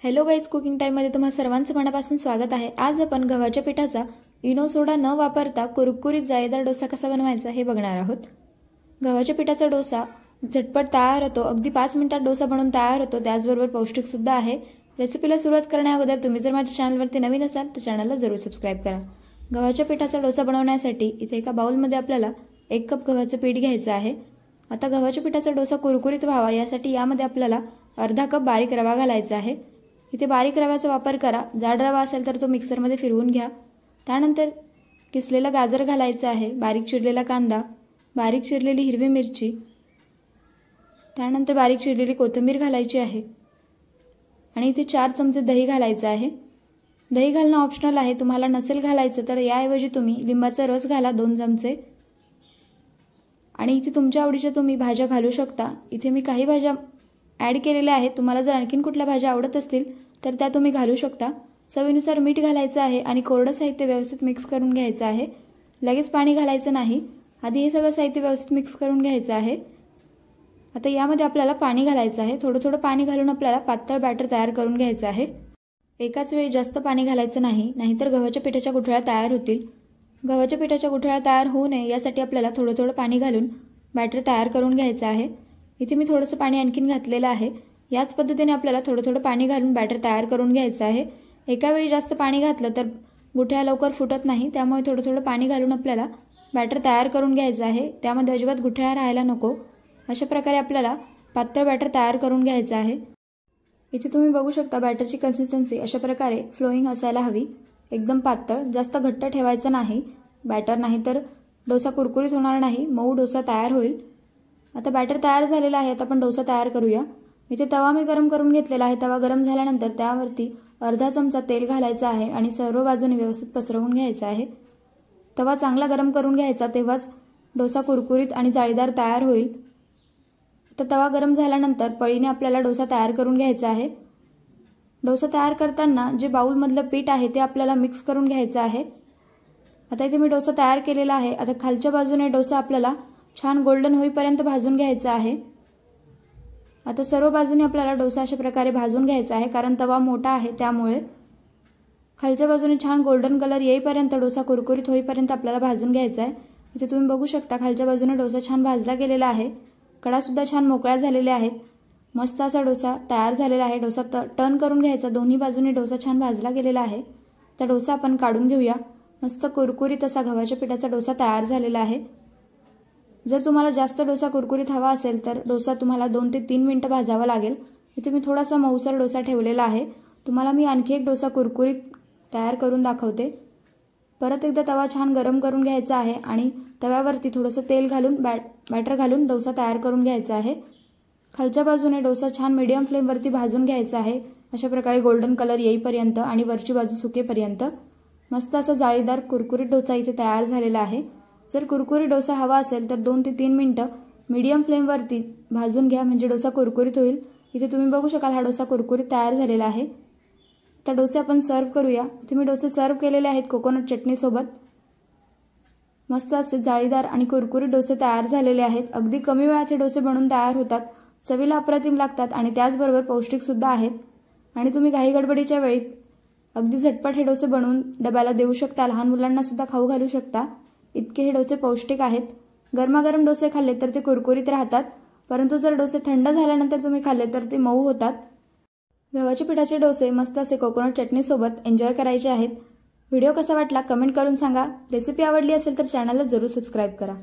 Hello guys, cooking टाईममध्ये तुम्हा सर्वांचं मनापासून स्वागत आहे। आज आपण गव्हाच्या पिठाचा इनो सोडा न वापरता कुरकुरीत जाळीदार डोसा कसा बनवायचा हे बघणार आहोत। गव्हाच्या पिठाचा डोसा झटपट तयार होतो, अगदी 5 मिनिटात डोसा बनवून तयार होतो, त्याचबरोबर पौष्टिक सुद्धा आहे। रेसिपीला सुरुवात करण्याअगोदर तुम्ही जर माझ्या चॅनलवरती नवीन असाल तर चॅनलला जरूर सबस्क्राइब करा। गव्हाच्या पिठाचा डोसा बनवण्यासाठी इथे एका बाउलमध्ये आपल्याला 1 कप गव्हाचं पीठ घ्यायचं आहे। आता गव्हाच्या पिठाचा डोसा कुरकुरीत व्हावा यासाठी यामध्ये आपल्याला अर्धा कप बारीक रवा घालायचा आहे। इथे बारीक रव्याचा वापर करा, जाड रवा असेल तर तो मिक्सरमध्ये फिरवून घ्या। त्यानंतर किसलेला गाजर घालायचा आहे, बारीक चिरलेला कांदा, बारीक चिरलेली हिरवी मिरची, त्यानंतर बारीक चिरलेली कोथिंबीर घालायची आहे आणि इथे 4 चमचे दही घालायचं आहे। दही घालणं ऑप्शनल आहे, तुम्हाला नसेल घालायचं तर याऐवजी तुम्ही लिंबाचा रस घाला 2 चमचे आणि इथे तुमच्या आवडीच्या तुम्ही भाज्या घालू शकता। इथे मी काही भाज्या ॲड केलेल्या आहेत, तुम्हाला जर आणखीन कुठल्या भाज्या आवडत असतील तर त्या तुम्ही घालू शकता। चवीनुसार मीठ घालायचं आहे आणि कोरडं साहित्य व्यवस्थित मिक्स करून घ्यायचं आहे। लगेच पाणी घालायचं नाही, आधी हे सगळं साहित्य व्यवस्थित मिक्स करून घ्यायचं आहे। आता यामध्ये आपल्याला पाणी घालायचं आहे, थोडं थोडं पाणी घालून आपल्याला पातळ बॅटर तयार करून घ्यायचं आहे। एकाच वेळी जास्त पाणी घालायचं नाही, नाहीतर गव्हाच्या पिठाच्या गुठळ्या तयार होतील। गव्हाच्या पिठाच्या गुठळ्या तयार होऊ नये यासाठी आपल्याला थोडं थोडं पाणी घालून बॅटर तयार करून घ्यायचं आहे। इथे मी थोडंसं पाणी आणखीन घातलेलं आहे। याच पद्धतीने आपल्याला थोडं थोडं पाणी घालून बॅटर तयार करून घ्यायचं आहे। एका वेळी जास्त पाणी घातलं तर गुठळ्या लवकर फुटत नाही, त्यामुळे थोडं थोडं पाणी घालून आपल्याला बॅटर तयार करून घ्यायचं आहे। त्यामध्ये अजिबात गुठळ्या राहायला नको, अशा प्रकारे आपल्याला पातळ बॅटर तयार करून घ्यायचं आहे। इथे तुम्ही बघू शकता बॅटरची कन्सिस्टन्सी अशा प्रकारे फ्लोइंग असायला हवी, एकदम पातळ, जास्त घट्ट ठेवायचं नाही बॅटर, नाही तर डोसा कुरकुरीत होणार नाही, मऊ डोसा तयार होईल। आता बॅटर तयार झालेला आहे, आता आपण डोसा तयार करूया। इथे तवा मी गरम करून घेतलेला आहे। तवा गरम झाल्यानंतर त्यावरती अर्धा चमचा तेल घालायचं आहे आणि सर्व बाजूने व्यवस्थित पसरवून घ्यायचं आहे। तवा चांगला गरम करून घ्यायचा, तेव्हाच डोसा कुरकुरीत आणि जाळीदार तयार होईल। तर तवा गरम झाल्यानंतर पळीने आपल्याला डोसा तयार करून घ्यायचा आहे। डोसा तयार करताना जे बाउलमधलं पीठ आहे ते आपल्याला मिक्स करून घ्यायचं आहे। आता इथे मी डोसा तयार केलेला आहे। आता खालच्या बाजूने डोसा आपल्याला छान गोल्डन होईपर्यंत भाजून घ्यायचा आहे। आता सर्व बाजूने आपल्याला डोसा अशा प्रकारे भाजून घ्यायचा आहे, कारण तवा मोठा आहे त्यामुळे खालच्या बाजूने छान गोल्डन कलर येईपर्यंत, डोसा कुरकुरीत होईपर्यंत आपल्याला भाजून घ्यायचा आहे। इथे तुम्ही बघू शकता खालच्या बाजूने डोसा छान भाजला गेलेला आहे, कडासुद्धा छान मोकळ्या झालेल्या आहेत। मस्त असा डोसा तयार झालेला आहे। डोसा टर्न करून घ्यायचा, दोन्ही बाजूने डोसा छान भाजला गेलेला आहे। तर डोसा आपण काढून घेऊया। मस्त कुरकुरीत असा गव्हाच्या पिठाचा डोसा तयार झालेला आहे। जर तुम्हाला जास्त डोसा कुरकुरीत हवा असेल तर डोसा तुम्हाला 2 ते 3 मिनिटं भाजावा लागेल। इथे मी थोडासा मऊसर डोसा ठेवलेला आहे, तुम्हाला मी आणखी एक डोसा कुरकुरीत तयार करून दाखवते। परत एकदा तवा छान गरम करून घ्यायचा आहे आणि तव्यावरती थोडंसं तेल घालून बॅटर घालून डोसा तयार करून घ्यायचा आहे। खालच्या बाजूने डोसा छान मीडियम फ्लेमवरती भाजून घ्यायचा आहे, अशा प्रकारे गोल्डन कलर येईपर्यंत आणि वरची बाजू सुकेपर्यंत। मस्त असा जाळीदार कुरकुरीत डोसा इथे तयार झालेला आहे। जर कुरकुरीत डोसा हवा असेल तर 2 ते 3 मिनिटं मीडियम फ्लेमवरती भाजून घ्या, म्हणजे डोसा कुरकुरीत होईल। इथे तुम्ही बघू शकाल हा डोसा कुरकुरीत तयार झालेला आहे। तर डोसे आपण सर्व करूया। इथे मी डोसे सर्व केलेले आहेत कोकोनट चटणीसोबत। मस्त असे जाळीदार आणि कुरकुरीत डोसे तयार झालेले आहेत। अगदी कमी वेळात हे डोसे बनवून तयार होतात, चवीला अप्रतिम लागतात आणि त्याचबरोबर पौष्टिक सुद्धा आहेत। आणि तुम्ही काही गडबडीच्या वेळी अगदी झटपट हे डोसे बनवून डब्याला देऊ शकता, लहान मुलांना सुद्धा खाऊ घालू शकता, इतके हे डोसे पौष्टिक आहेत। गरमागरम डोसे खाल्ले तर ते कुरकुरीत राहतात, परंतु जर डोसे थंड झाल्यानंतर तुम्ही खाल्ले तर ते मऊ होतात। गव्हाच्या पिठाचे डोसे मस्त असे कोकोनट चटणीसोबत एन्जॉय करायचे आहेत। व्हिडिओ कसा वाटला कमेंट करून सांगा। रेसिपी आवडली असेल तर चॅनलला जरूर सबस्क्राइब करा।